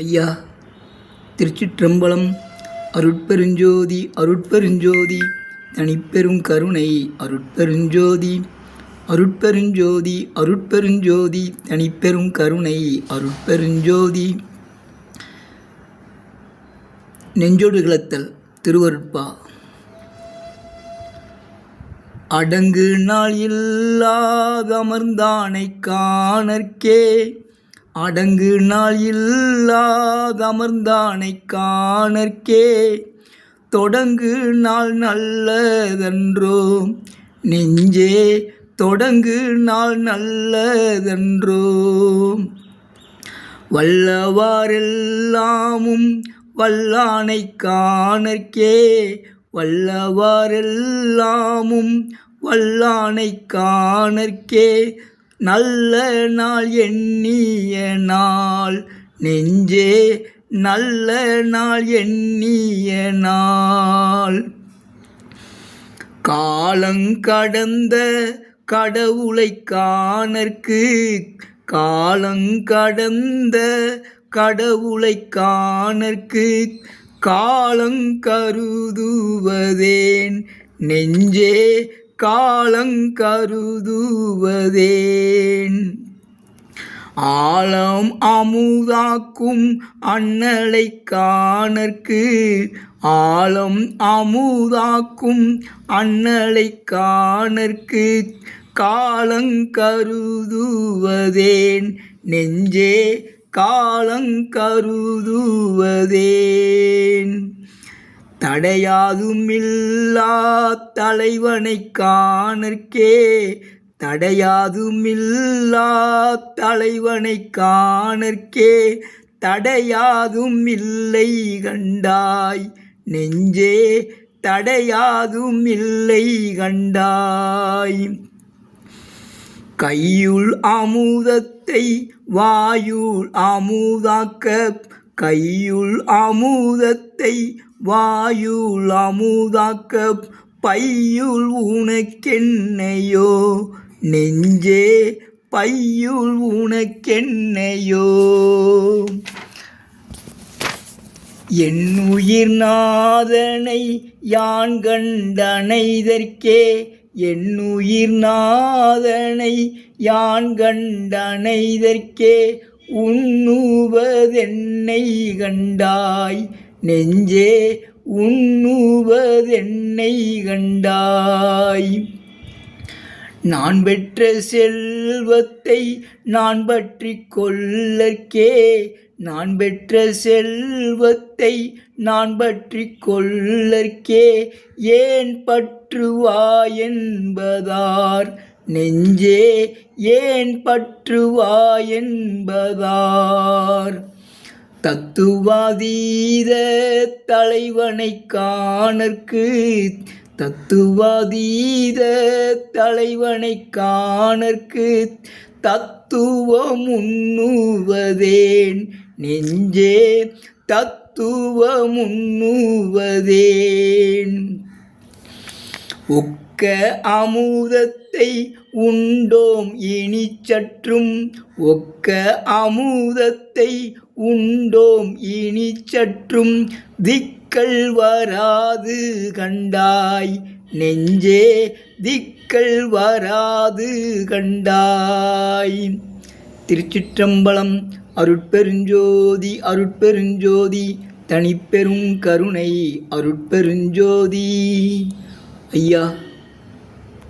ஐயா, திருச்சிற்றம்பலம். அருட்பெருஞ்சோதி அருட்பெருஞ்சோதி தனிப்பெரும் கருணை அருட்பெருஞ்சோதி அருட்பெருஞ்சோதி அருட்பெருஞ்சோதி தனிப்பெரும் கருணை அருட்பெருஞ்சோதி. நெஞ்சொடு கிளத்தல் திருவருட்பா. அடங்கு நாள் இல்லாதமர்ந்தானை காணற்கே, அடங்கு நாள் இல்லாதமர்ந்தானை காணற்கே, தொடங்கு நாள் நல்லதன்றோ நெஞ்சே, தொடங்கு நாள் நல்லதன்றோ. வல்லவாரெல்லாமும் வல்லானை காணற்கே, வல்லவாரெல்லாமும் வல்லானை காணற்கே, நல்ல நாள் எண்ணிய நாள் நெஞ்சே, நல்ல நாள் எண்ணிய நாள். காலங்கடந்த கடவுளை காணற்கு, காலங்கடந்த கடவுளை காணற்கு, காலங்கருதுவதேன் நெஞ்சே, காலங்கருதுவதேன். ஆலம் அமுதாக்கும் அண்ணலை காணற்கு, ஆலம் அமுதாக்கும் அண்ணலை காணற்கு, காலங்கருதுவதேன் நெஞ்சே, காலங்கருதுவதேன். தடையாதுமில்லா தலைவனை காணற்கே, தடையாதுமில்லா தலைவனை காணற்கே, தடையாதும் இல்லை கண்டாய் நெஞ்சே, தடையாதும் இல்லை கண்டாய். கையுள் அமுதத்தை வாயுள் அமுதாக்க, கையுள் அமுதத்தை வாயுள் அமுதாக்க, பையுள் உனக்கென்னையோ நெஞ்சே, பையுள் உனக்கென்னையோ. என்னுயிர் நாதனை யான் கண்டனைதற்கே, என்னுயிர் நாதனை யான் கண்டனைதற்கே, உண்ணுவதென்னை கண்டாய் நெஞ்சே, உண்ணுவதென்னை கண்டாய். நான் பெற்ற செல்வத்தை நான் பற்றி கொள்ளற்கே, நான் பெற்ற செல்வத்தை நான் பற்றி கொள்ளற்கே, ஏன் பற்றுவாய் என்பதார் நெஞ்சே, ஏன் பற்றுவாய் என்பதார். தத்துவாதீத தலைவனை காணற்கு, தத்துவாதீத தலைவனை காணற்கு, தத்துவம் உண்ணுவதேன் நெஞ்சே, தத்துவம் உண்ணுவதேன். ஒக்க அமுதத்தை உண்டோம் இனி சற்றும், ஒக்க அமுதத்தை உண்டோம் இனி சற்றும், திக்கள் வராது கண்டாய் நெஞ்சே, திக்கள் வராது கண்டாய். திருச்சிற்றம்பலம். அருட்பெருஞ்சோதி அருட்பெருஞ்சோதி தனிப்பெரும் கருணை அருட்பெருஞ்சோதி. ஐயா,